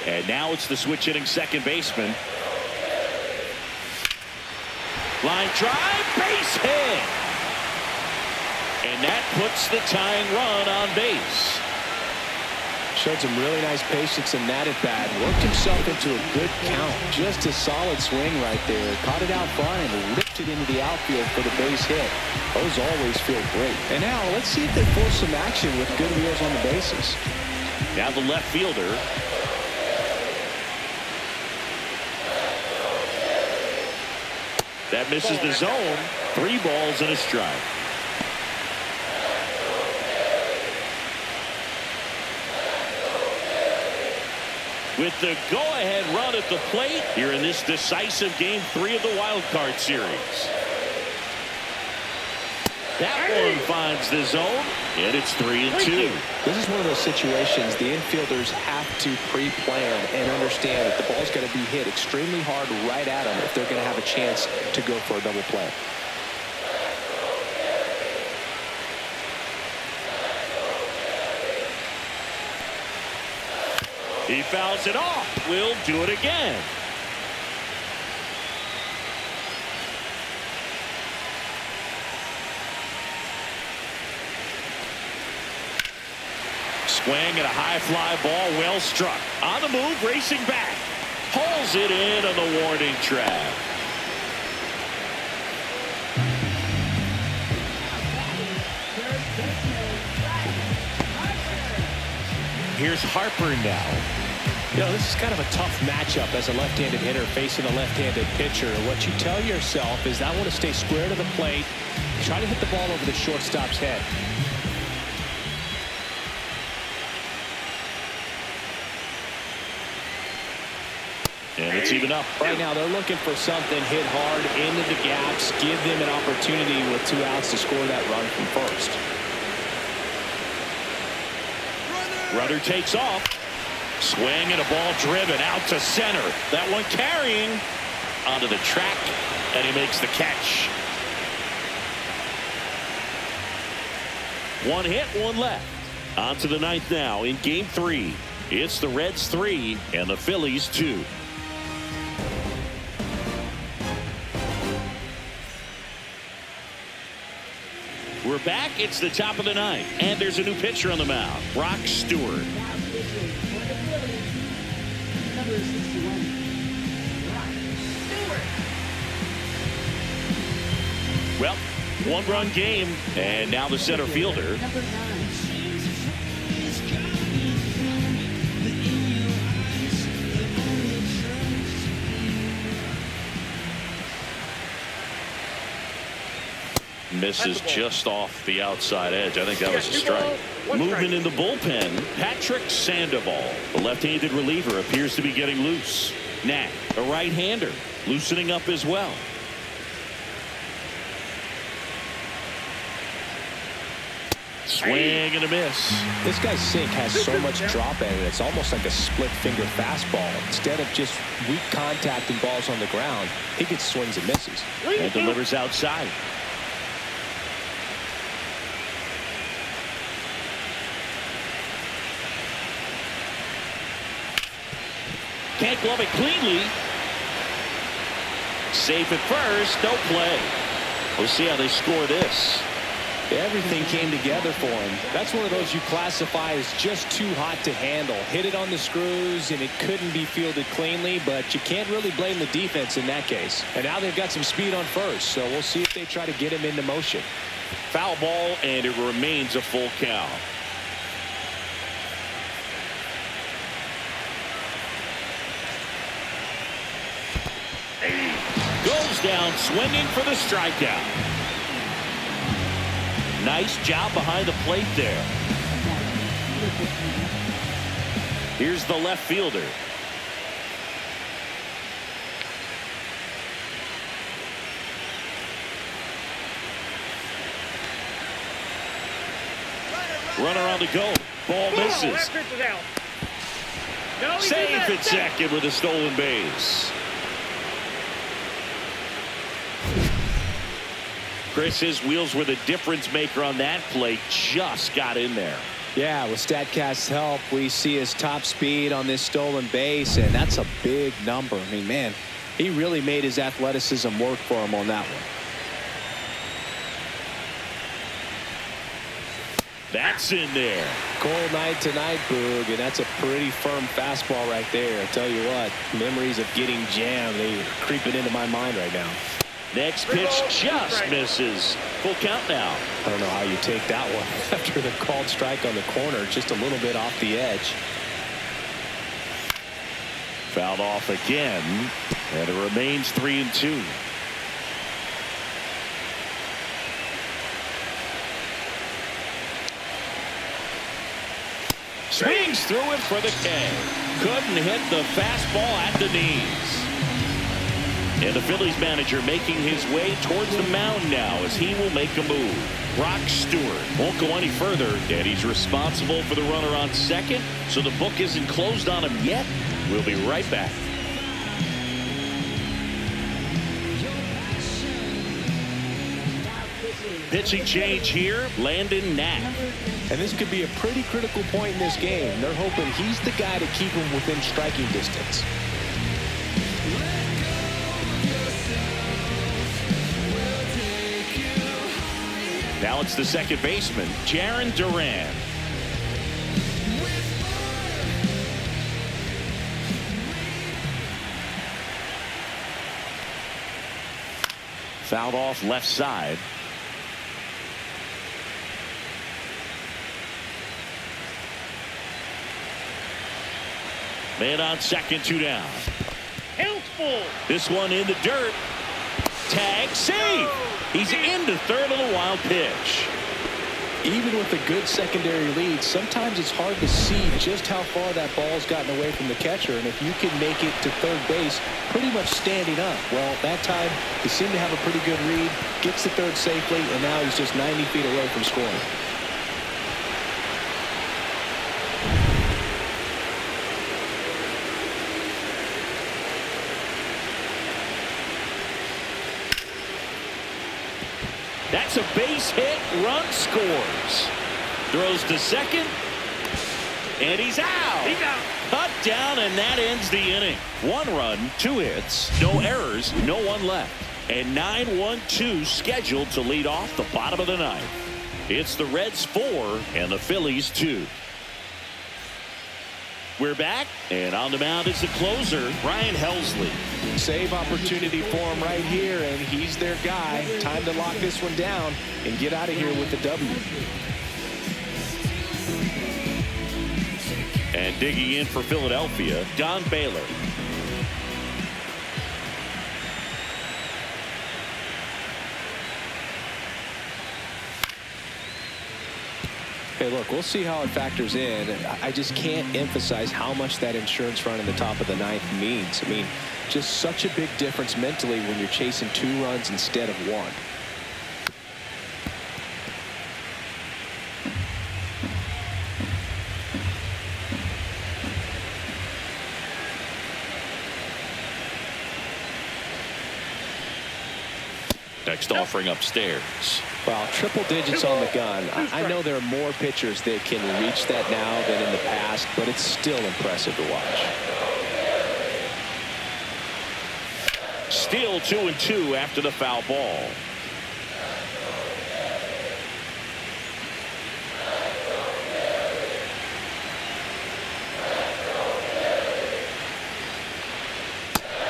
And now it's the switch hitting second baseman. Line drive, base hit. And that puts the tying run on base. Showed some really nice patience in that at bat. Worked himself into a good count. Just a solid swing right there. Caught it out front and drifted into the outfield for the base hit. Those always feel great. And now let's see if they force some action with good wheels on the bases. Now the left fielder. That misses the zone. 3 balls and a strike. With the go-ahead run at the plate here in this decisive Game 3 of the Wild Card Series. That one finds the zone, and it's 3-2. This is one of those situations the infielders have to pre-plan and understand that the ball's going to be hit extremely hard right at them if they're going to have a chance to go for a double play. He fouls it off. We'll do it again. Swing and a high fly ball, well struck. On the move, racing back. Pulls it in on the warning track. Here's Harper now. You know, this is kind of a tough matchup as a left-handed hitter facing a left-handed pitcher. What you tell yourself is I want to stay square to the plate, try to hit the ball over the shortstop's head. And it's even up. Right now they're looking for something hit hard into the gaps, give them an opportunity with 2 outs to score that run from first. Runner takes off. Swing and a ball driven out to center. That one carrying onto the track, and he makes the catch. 1 hit, 1 left. On to the 9th now in Game 3. It's the Reds 3 and the Phillies 2. We're back. It's the top of the 9th, and there's a new pitcher on the mound, Brock Stewart. Number 61, Brock Stewart. Well, 1-run game, and now the center fielder. Number 9. Misses just off the outside edge. I think that was a strike. Moving in the bullpen, Patrick Sandoval. The left-handed reliever appears to be getting loose. Nat, a right-hander, loosening up as well. Swing and a miss. This guy's sink has so much drop in it. It's almost like a split-finger fastball. Instead of just weak contact and balls on the ground, he gets swings and misses. And delivers outside. Can't glove it cleanly. Safe at first. No play. We'll see how they score this. Everything came together for him. That's one of those you classify as just too hot to handle. Hit it on the screws, and it couldn't be fielded cleanly, but you can't really blame the defense in that case. And now they've got some speed on first, so we'll see if they try to get him into motion. Foul ball, and it remains a full count. Goes down swinging for the strikeout. Nice job behind the plate there. Here's the left fielder. Runner on the go. Ball misses. Safe at second with a stolen base. Chris, his wheels were the difference maker on that play. Just got in there. Yeah, with StatCast's help, we see his top speed on this stolen base, and that's a big number. I mean, man, he really made his athleticism work for him on that one. That's in there. Cold night tonight, Boog, and that's a pretty firm fastball right there. I tell you what, memories of getting jammed, they're creeping into my mind right now. Next pitch just misses. Full count now. I don't know how you take that one after the called strike on the corner, just a little bit off the edge. Fouled off again, and it remains 3-2. Swings through it for the K. Couldn't hit the fastball at the knees. And the Phillies manager making his way towards the mound now as he will make a move. Brock Stewart won't go any further, and he's responsible for the runner on second, so the book isn't closed on him yet. We'll be right back. Pitching change here, Landon Knack. And this could be a pretty critical point in this game. They're hoping he's the guy to keep him within striking distance. Now it's the second baseman, Jarren Duran. Fouled off left side. Man on second, 2 down. Helpful. This one in the dirt. Tag, save. He's into third on the wild pitch. Even with a good secondary lead, sometimes it's hard to see just how far that ball's gotten away from the catcher. And if you can make it to third base pretty much standing up, well, that time he seemed to have a pretty good read, gets to third safely, and now he's just 90 feet away from scoring. That's a base hit. Run scores. Throws to second. And he's out. He's out. Cut down, and that ends the inning. 1 run, 2 hits, no errors, no one left. And 9-1-2 scheduled to lead off the bottom of the ninth. It's the Reds 4 and the Phillies 2. We're back, and on the mound is the closer, Ryan Helsley. Save opportunity for him right here, and he's their guy. Time to lock this one down and get out of here with the W. And digging in for Philadelphia, Don Baylor. Hey, look, we'll see how it factors in. I just can't emphasize how much that insurance run in the top of the ninth means. I mean, just such a big difference mentally when you're chasing 2 runs instead of 1. Next offering upstairs. Well, triple digits on the gun. I know there are more pitchers that can reach that now than in the past, but it's still impressive to watch. Still 2-2 after the foul ball.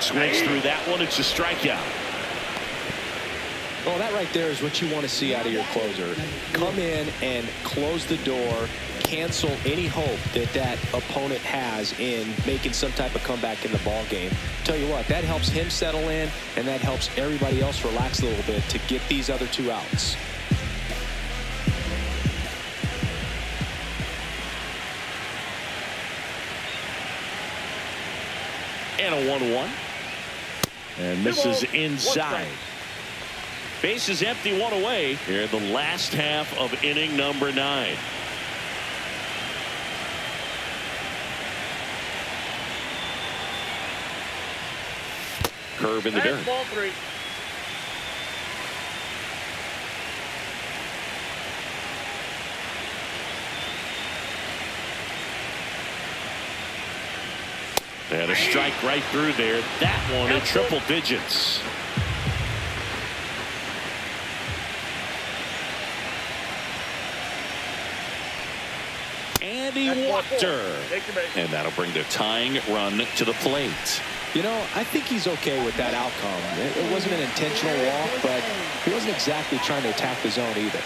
Swings through that one. It's a strikeout. Well, that right there is what you want to see out of your closer. Come in and close the door, cancel any hope that that opponent has in making some type of comeback in the ball game. Tell you what, that helps him settle in, and that helps everybody else relax a little bit to get these other 2 outs. And a 1-1. And misses inside. Base is empty, 1 away here in the last half of inning number 9. Curve in the dirt. Ball 3. And a strike right through there. That one in triple digits. And he walked her. And that'll bring the tying run to the plate. You know, I think he's okay with that outcome. It wasn't an intentional walk, but he wasn't exactly trying to attack the zone either.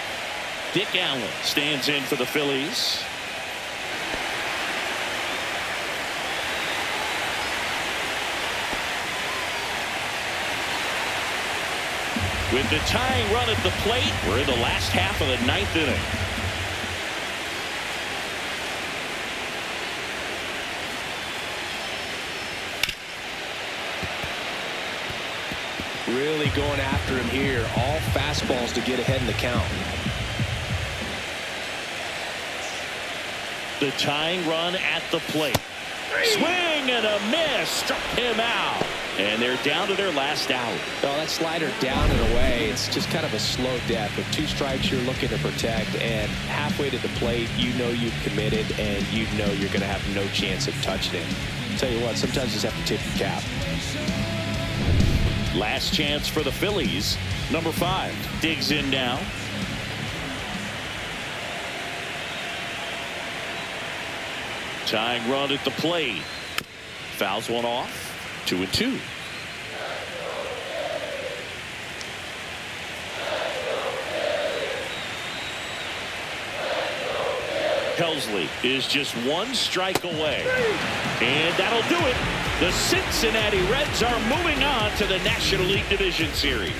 Dick Allen stands in for the Phillies. With the tying run at the plate, we're in the last half of the 9th inning. Really going after him here. All fastballs to get ahead in the count. The tying run at the plate. Swing and a miss. Struck him out. And they're down to their last out. Oh, that slider down and away. It's just kind of a slow death. With 2 strikes you're looking to protect, and halfway to the plate you know you've committed and you know you're going to have no chance of touching it. Tell you what, sometimes you just have to tip your cap. Last chance for the Phillies. Number 5 digs in now. Tying run at the plate. Fouls one off. 2-2. Helsley is just 1 strike away. And that'll do it. The Cincinnati Reds are moving on to the National League Division Series.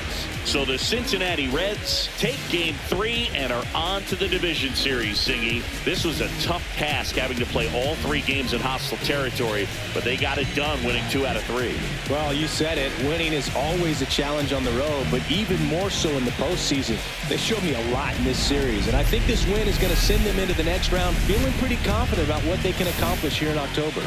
So the Cincinnati Reds take Game 3 and are on to the Division Series, Singy. This was a tough task having to play all 3 games in hostile territory, but they got it done winning 2 out of 3. Well, you said it. Winning is always a challenge on the road, but even more so in the postseason. They showed me a lot in this series, and I think this win is going to send them into the next round feeling pretty confident about what they can accomplish here in October.